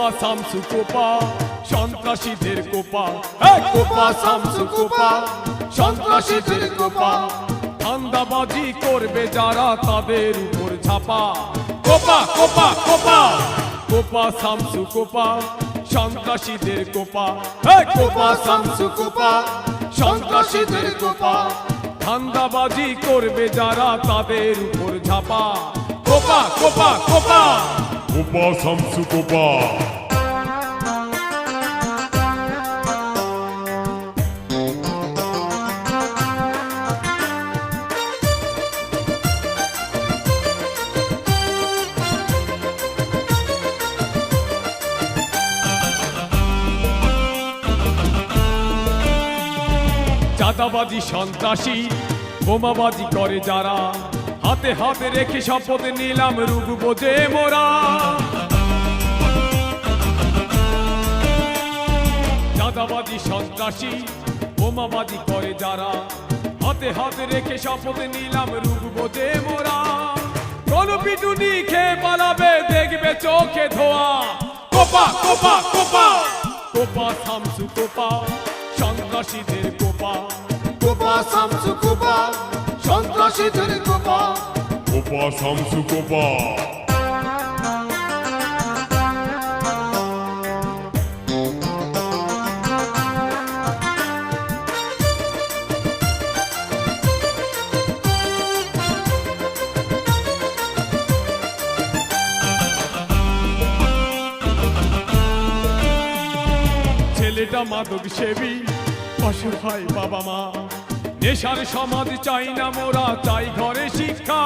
Copa Shamsu কোপা সন্ত্রাসীদের কোপা, কোপা শামসু কোপা সন্ত্রাসীদের কোপা, ধান্দাবাজি করবে যারা তাদের উপর ঝাপা। কোপা কোপা কোপা কোপা শামসু কোপা সন্ত্রাসীদের কোপা, কোপা শামসু কোপা সন্ত্রাসীদের কোপা, ধান্দাবাজি করবে যারা তাদের উপর ঝাপা। কোপা কোপা কোপা কোপা শামসু কোপা। চাঁদাবাজি সন্ত্রাসী বোমাবাজি করে যারা, হাতে হাতে রেখে শপথ নিলাম রুখবো যে মোরা। চাঁদাবাজি সন্ত্রাসী বোমাবাজি করে যারা, হাতে হাতে রেখে শপথ নিলাম রুখবো যে মোরা। কোন পিটুনি খেয়ে পালাবে দেখবে চোখে ধোয়া। কোপা কোপা কোপা কোপা শামসু কোপা সন্ত্রাসীদের কোপা, কোপা শামসু কোপা সন্ত্রাসীদের কোপা, কোপা শামসু কোপা। ছেলেটা মাদক সেবী অসহায় বাবা মা, নেশার সমাজ চাই না মোরা, চাই ঘরে শিক্ষা।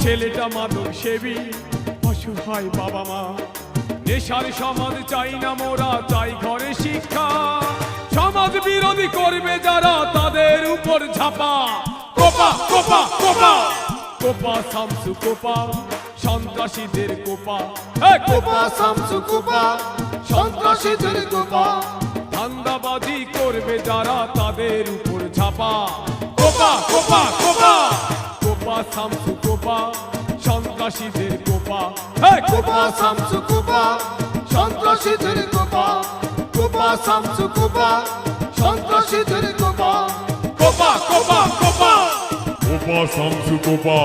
ছেলেটা মাদক সেবী অসহায় বাবা মা, নেশার সমাজ চাই না মোরা, চাই ঘরে শিক্ষা। সমাজ বিরোধী করবে যারা তাদের উপর ঝাপা। কোপা কোপা কোপা কোপা শামসু কোপা সন্ত্রাসীদের কোপা, কোপা শামসু কোপা সন্ত্রাসীদের কোপা, ধান্দাবাজি করবে যারা তাদের উপর ঝাপা। কোপা কোপা কোপা কোপা শামসু কোপা সন্ত্রাসীদের কোপা, কোপা শামসু কোপা সন্ত্রাসীদের কোপা, কোপা শামসু কোপা সন্ত্রাসীদের কোপা, কোপা কোপা কোপা কোপা শামসু কোপা।